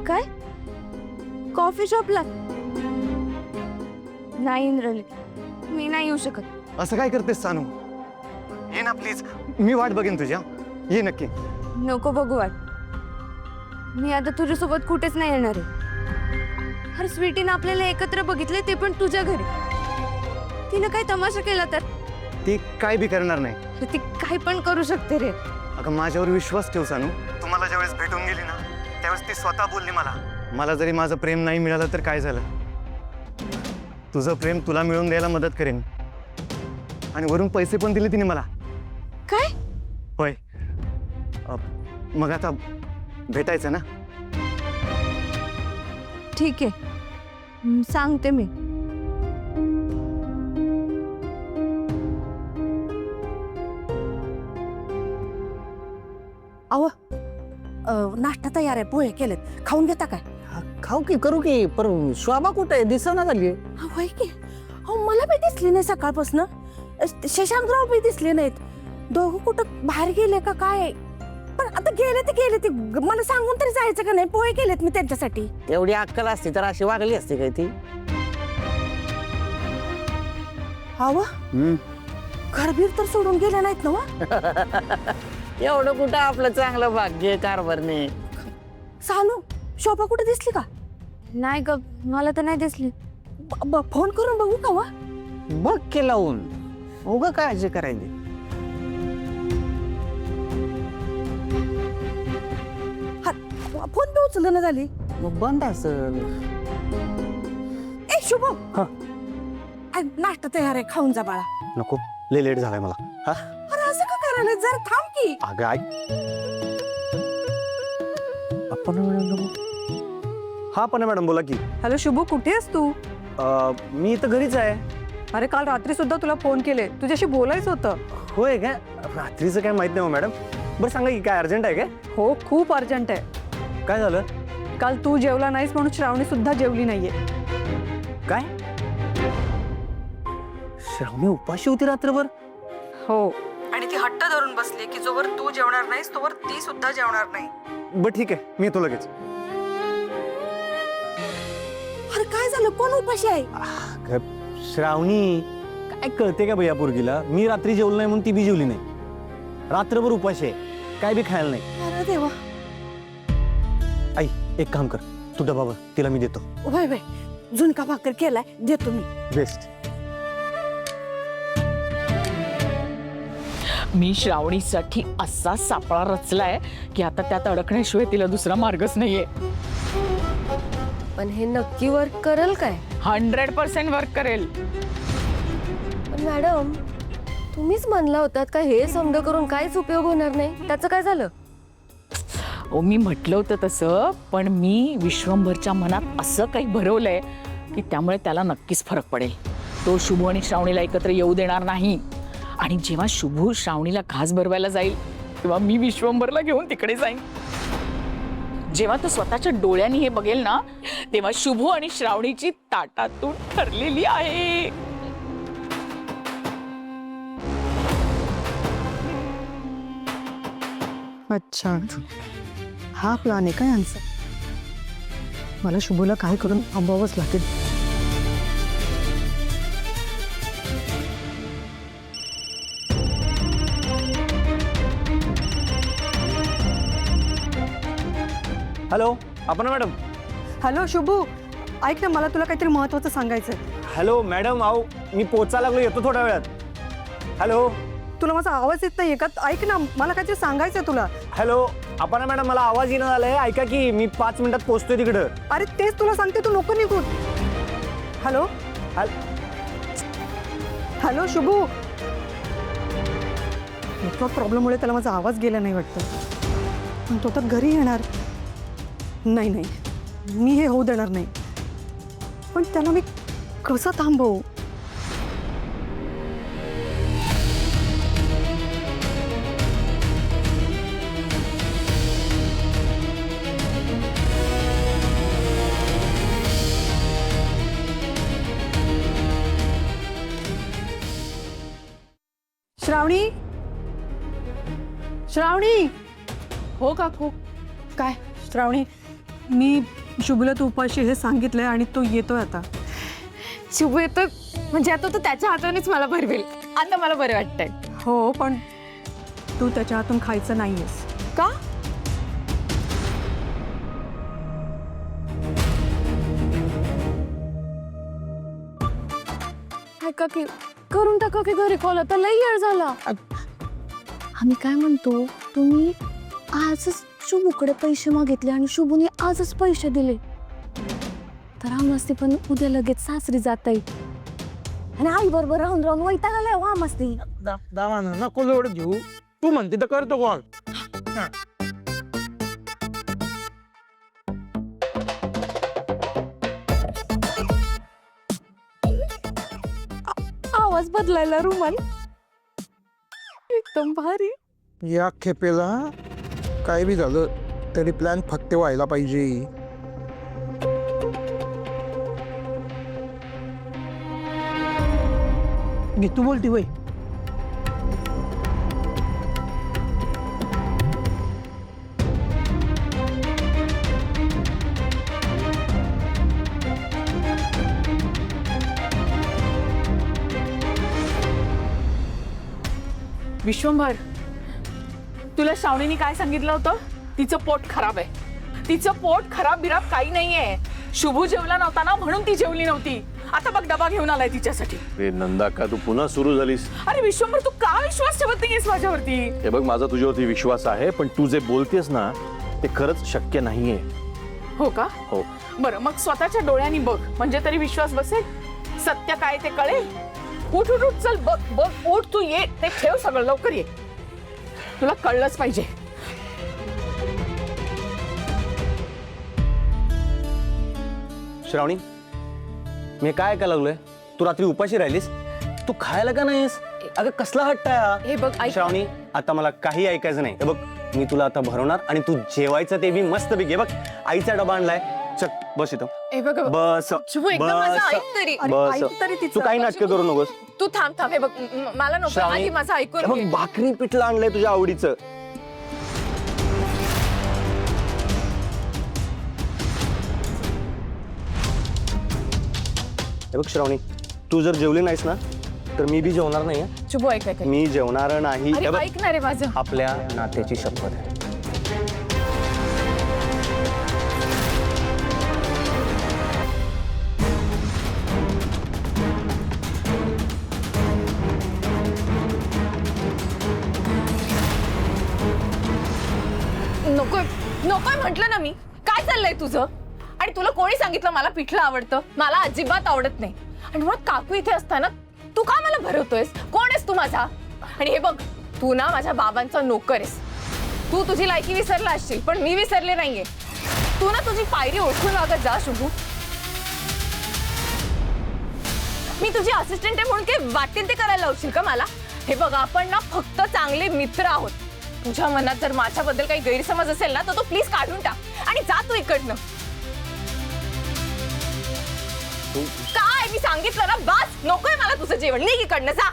काय? कॉफी शॉपला? नाही इंद्रले, मी नाही येऊ शकत. असं काय करतेस सानू? ये ना प्लीज, मी वाट बघेन तुझ्या. ये नक्की. नको बघू वाट. मी आता तुझ्यासोबत कुठेच नाही येणार आहे. हर स्वीटीनं आपल्याला एकत्र बघितले, ते पण तुझ्या घरी. तिनं काय तमाशा केला तर? ती काय बी करणार नाही. ती काय पण करू शकते रे. अगं माझ्यावर विश्वास ठेव सानू. तुम्हाला ज्यावेळेस भेटून गेली ना, त्यावेळेस ती स्वतः बोलली मला जरी माझं प्रेम नाही मिळालं तर काय झालं, तुझं प्रेम तुला मिळवून द्यायला मदत करेन. आणि वरून पैसे पण दिले तिने मला. काय? होय. मग आता भेटायचं ना? ठीक आहे, सांगते मी. अहो नाश्ता तयार आहे, पोहे केलेत, खाऊन घेता काय? खाऊ की करू की, पर शोभा कुठे आहे? दिसना झाली. होय की. अहो मला बी दिसली नाही सकाळपासून. शशांकराव बी दिसले नाहीत. दोघं कुठं बाहेर गेले का काय? पण आता गेले ते मला सांगून तरी जायचं का नाही? पोहे केलेत मी त्यांच्यासाठी. तेवढी अक्कल असती तर अशी वागली असते काय ती? अहो घरबीर तर सोडून गेले नाहीत ना वा? एवढं कुठं आपलं चांगलं भाग्य कारभारने. सानू, शोभा कुठे दिसली का? नाही ग, मला तर नाही दिसली. फोन करून बघू का वा? बघ की लावून, उगा काळजी करायची. फोन बी उचलणं झाली. मग बंद असेल. ए शुभ, हा. नाश्ता तयार आहे, खाऊन जा बाळा. नको, लय लेट झालाय मला. हा अरे असं का करायला? जरा थांब की. अगं ऐक. आपण हा पण मॅडम बोला की. हॅलो शुभू, कुठे आहेस तू? मी इथं घरीच आहे. अरे काल रात्री सुद्धा तुला फोन केले, तुझ्याशी बोलायचं होतं. होय काय? रात्रीचं काय माहित नाही हो मॅडम. बरं सांगा की काय अर्जंट आहे काय? हो, खूप अर्जंट आहे. काय झालं? काल तू जेवला नाहीस म्हणून श्रावणी सुद्धा जेवली नाहीये. काय? श्रावणी उपाशी होती रात्रभर? हो, आणि ती हट्ट धरून बसली की जोवर तू जेवणार नाहीस तोवर ती सुद्धा जेवणार नाही. बरं ठीक आहे, मी येतो लगेच. अरे काय झालं? कोण उपाशी आहे? श्रावणी काय कळते का भैया पोरगीला? मी रात्री जेवलो नाही म्हणून ती बी जेवली नाही. रात्रभर उपाशी आहे, काय बी खायला नाही. अरे देवा. आई एक काम कर, तू डबा बघ, तिला मी देतो. वय वय, झुणका भाकर केलाय, देतो मी. बेस्ट. मी श्रावणीसाठी असा सापळा रचलाय की आता त्यात अडकण्याशिवाय तिला दुसरा मार्गच नाहीये. पण हे नक्की वर्क करेल काय? 100% वर्क करेल. पण मॅडम, तुम्हीच म्हणला होतात का हे समज करून काहीच उपयोग होणार नाही? त्याचं काय झालं? ओ मी म्हटलं होतं तसं, पण मी विश्वंभरच्या मनात असं काही भरवलंय की त्यामुळे त्याला नक्कीच फरक पडेल. तो शुभू आणि श्रावणीला एकत्र येऊ देणार नाही. आणि जेव्हा शुभू श्रावणीला घास भरवायला जाईल तेव्हा मी विश्वंभरला घेऊन तिकडे जाईन. जेव्हा तो स्वतःच्या डोळ्यांनी हे बघेल ना, तेव्हा शुभू आणि श्रावणीची ताटातून ठरलेली आहे. अच्छा, हा प्लॅन आहे काय यांचा? मला शुभूला काय करून थांबवावंच लागेल. हॅलो, आपण मॅडम. हॅलो शुभू, ऐक ना, मला तुला काहीतरी महत्वाचं सांगायचंय. हॅलो मॅडम, आहो मी पोचायला लागलो, येतो थोड्या वेळात. हॅलो. तुला माझा आवाज येत नाहीये का? ऐक ना, मला काहीतरी सांगायचंय तुला. हॅलो आपण मॅडम, मला आवाज येणं झालाय, ऐका की मी 5 मिनिटात पोहोचतोय तिकडं. अरे तेच तुला सांगते, तू नको निघून. हॅलो हॅलो शुभू, नेटवर्क प्रॉब्लेममुळे त्याला माझा आवाज गेला नाही वाटतं. पण तो तर घरी येणार. नाही नाही, मी हे होऊ देणार नाही. पण त्याला मी कसं थांबवू? श्रावणी, श्रावणी. हो काकू. काय श्रावणी, मी शुभूला तू उपाशी हे सांगितलंय आणि तो येतोय आता. शुभ येतो म्हणजे आता तो त्याच्या हातानेच मला भरवेल. आता मला बरं वाटतंय. हो, पण तू त्याच्या हातून खायचं नाहीयेस. का? ऐका की करून टाका की घरी कॉल. आता लई वेळ झाला. आम्ही काय म्हणतो, तुम्ही आजच शुभूकडे पैसे मागितले आणि शुभूने आजच पैसे दिले तर आमस्ती पण उद्या लगेच सासरी जाता येईल. आणि आई बरोबर राहून राहून वैताग आलाय वा मस्ती. दावानं नको लोड घेऊ, तू म्हणते तर करतो कॉल. आवाज बदलायला रुमाल एकदम भारी. या खेपेला काय बी झालं तरी प्लॅन फक्त व्हायला पाहिजे. घे तू बोलती वय. विश्वंभर, तुला श्रावणीने काय सांगितलं होतं? तिचं पोट खराब आहे. तिचं पोट खराब बिराब काही नाहीये. शुभू जेवला नव्हता ना म्हणून ती जेवली नव्हती. आता बघ डबा घेऊन आलाय तिच्यासाठी. रे नंदा, का तू पुन्हा सुरू झालीस? अरे विश्वंभर, तू का विश्वास ठेवत नाहीयेस माझ्यावरती? हे बघ, माझा तुझ्यावरती विश्वास आहे, पण तू जे बोलतेस ना ते खरंच शक्य नाहीये. हो का? हो. बरं, मग स्वतःच्या डोळ्यांनी बघ, म्हणजे तरी विश्वास बसेल. सत्य काय ते कळेल. उठ उठ उठ, चल बघ बघ, उठ तू, ये ते ठेव सगळं, लवकर ये. तुला कळलंच पाहिजे. श्रावणी, मी काय ऐकायला लागलोय? तू रात्री उपाशी राहिलीस? तू खायला का नाहीस? अगं कसला हट्ट आहे हा? हे बघ ऐक. श्रावणी, आता मला काही ऐकायचं नाही. हे बघ, मी तुला आता भरवणार आणि तू जेवायचं ते बी मस्त पैकी. बघ, आईचा डबा आणलाय. चल बस इथं. हे बघ बस शुभू, एकदा माझं ऐक तरी. बस. ऐक तरी तिचं. तू काही नाटकं करू नकोस. तू थांब थांब. हे बघ मला नको, श्रावणी, आधी माझं हे ऐकून बघ, घे. भाकरी पिठलं आणलंय तुझ्या आवडीचं. हे बघ श्रावणी, तू जर जेवली नाहीस ना तर मी बी जेवणार नाही. शुभू ऐक ऐक. मी जेवणार नाही. अरे हे बघ, ऐक ना रे माझं. आपल्या नात्याची शपथ आहे. नकोय नकोय म्हटलं ना मी. काय चाललंय तुझं? आणि तुला कोणी सांगितलं मला पिठलं आवडतं? मला अजिबात आवडत नाही. आणि मग काकू इथे असताना तू का मला भरवतोयस? कोण आहेस तू माझा? आणि हे बघ, तू ना माझ्या बाबांचा नोकर आहेस. तू तुझी लायकी विसरला असशील, पण मी विसरले नाहीये. तू ना तुझी पायरी ओळखून वागत जा शुभू. मी तुझी असिस्टंट आहे म्हणून काही वाटेल ते करायला लावशील का मला? हे बघ, आपण ना फक्त चांगले मित्र आहोत. तुझ्या मनात जर माझ्याबद्दल काही गैरसमज असेल ना तर तो प्लीज काढून टाक आणि जा तू इकडनं. काय मी सांगितलं ना, बस. नकोय मला तुझं जेवण. निघ इकडनं, जा.